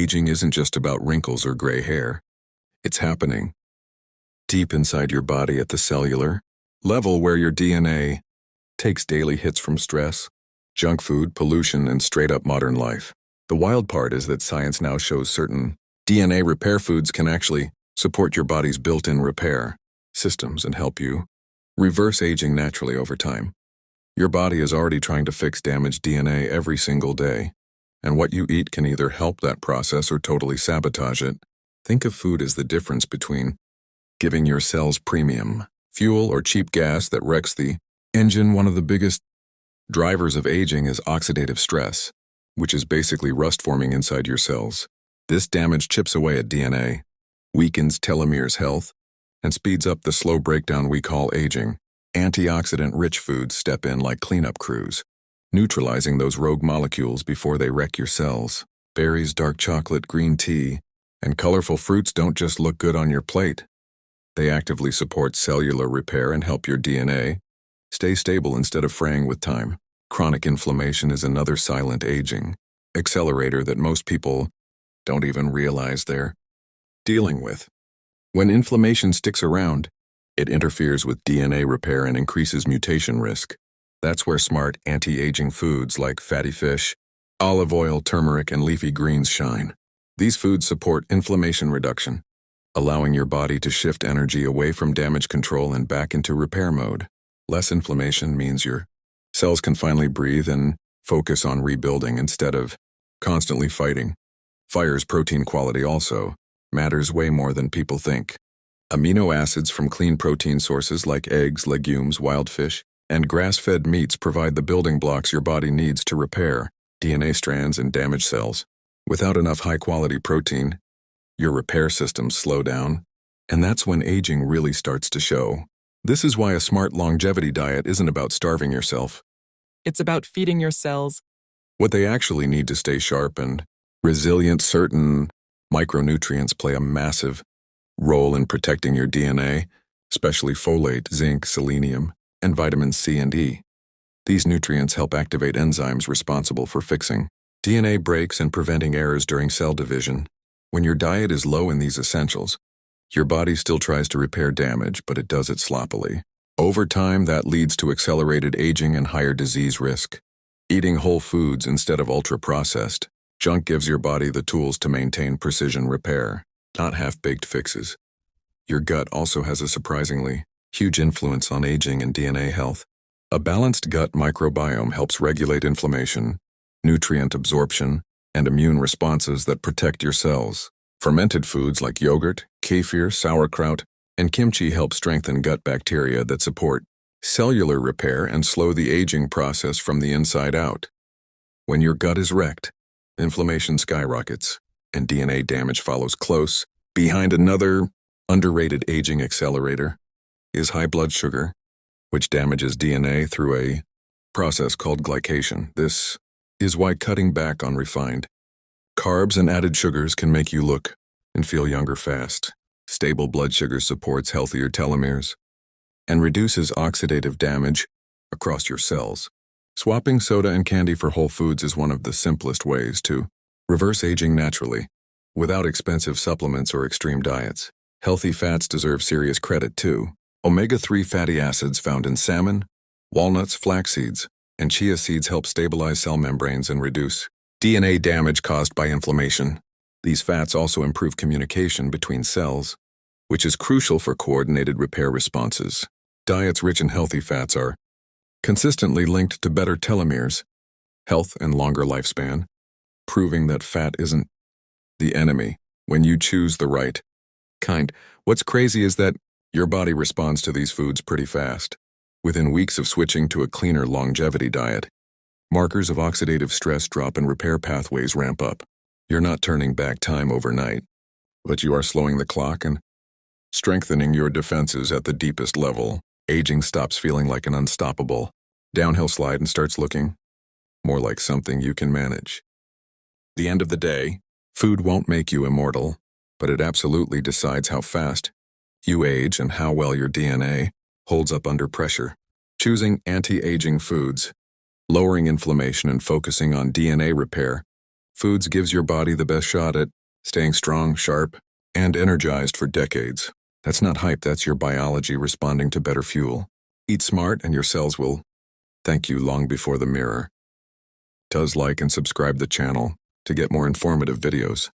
Aging isn't just about wrinkles or gray hair. It's happening deep inside your body at the cellular level, where your DNA takes daily hits from stress, junk food, pollution, and straight-up modern life. The wild part is that science now shows certain DNA repair foods can actually support your body's built-in repair systems and help you reverse aging naturally over time. Your body is already trying to fix damaged DNA every single day, and what you eat can either help that process or totally sabotage it. Think of food as the difference between giving your cells premium fuel or cheap gas that wrecks the engine. One of the biggest drivers of aging is oxidative stress, which is basically rust forming inside your cells. This damage chips away at DNA, weakens telomeres' health, and speeds up the slow breakdown we call aging. Antioxidant-rich foods step in like cleanup crews, neutralizing those rogue molecules before they wreck your cells. Berries, dark chocolate, green tea, and colorful fruits don't just look good on your plate. They actively support cellular repair and help your DNA stay stable instead of fraying with time. Chronic inflammation is another silent aging accelerator that most people don't even realize they're dealing with. When inflammation sticks around, it interferes with DNA repair and increases mutation risk. That's where smart anti-aging foods like fatty fish, olive oil, turmeric, and leafy greens shine. These foods support inflammation reduction, allowing your body to shift energy away from damage control and back into repair mode. Less inflammation means your cells can finally breathe and focus on rebuilding instead of constantly fighting. Fire's protein quality also matters way more than people think. Amino acids from clean protein sources like eggs, legumes, wild fish, and grass-fed meats provide the building blocks your body needs to repair DNA strands and damaged cells. Without enough high-quality protein, your repair systems slow down, and that's when aging really starts to show. This is why a smart longevity diet isn't about starving yourself. It's about feeding your cells what they actually need to stay sharp and resilient. Certain micronutrients play a massive role in protecting your DNA, especially folate, zinc, selenium, and vitamins C and E. These nutrients help activate enzymes responsible for fixing DNA breaks and preventing errors during cell division. When your diet is low in these essentials, your body still tries to repair damage, but it does it sloppily. Over time, that leads to accelerated aging and higher disease risk. Eating whole foods instead of ultra-processed junk gives your body the tools to maintain precision repair, not half-baked fixes. Your gut also has a surprisingly huge influence on aging and DNA health. A balanced gut microbiome helps regulate inflammation, nutrient absorption, and immune responses that protect your cells. Fermented foods like yogurt, kefir, sauerkraut, and kimchi help strengthen gut bacteria that support cellular repair and slow the aging process from the inside out. When your gut is wrecked, inflammation skyrockets, and DNA damage follows close behind. Another underrated aging accelerator is high blood sugar, which damages DNA through a process called glycation. This is why cutting back on refined carbs and added sugars can make you look and feel younger fast. Stable blood sugar supports healthier telomeres and reduces oxidative damage across your cells. Swapping soda and candy for whole foods is one of the simplest ways to reverse aging naturally, without expensive supplements or extreme diets. Healthy fats deserve serious credit too. Omega-3 fatty acids found in salmon, walnuts, flax seeds, and chia seeds help stabilize cell membranes and reduce DNA damage caused by inflammation. These fats also improve communication between cells, which is crucial for coordinated repair responses. Diets rich in healthy fats are consistently linked to better telomeres, health, and longer lifespan, proving that fat isn't the enemy when you choose the right kind. What's crazy is that your body responds to these foods pretty fast. Within weeks of switching to a cleaner longevity diet, markers of oxidative stress drop and repair pathways ramp up. You're not turning back time overnight, but you are slowing the clock and strengthening your defenses at the deepest level. Aging stops feeling like an unstoppable downhill slide and starts looking more like something you can manage. At the end of the day, food won't make you immortal, but it absolutely decides how fast you age and how well your DNA holds up under pressure. Choosing anti-aging foods, lowering inflammation, and focusing on DNA repair Foods gives your body the best shot at staying strong, sharp, and energized for decades. That's not hype, that's your biology responding to better fuel. Eat smart and your cells will thank you long before the mirror. Does like and subscribe the channel to get more informative videos.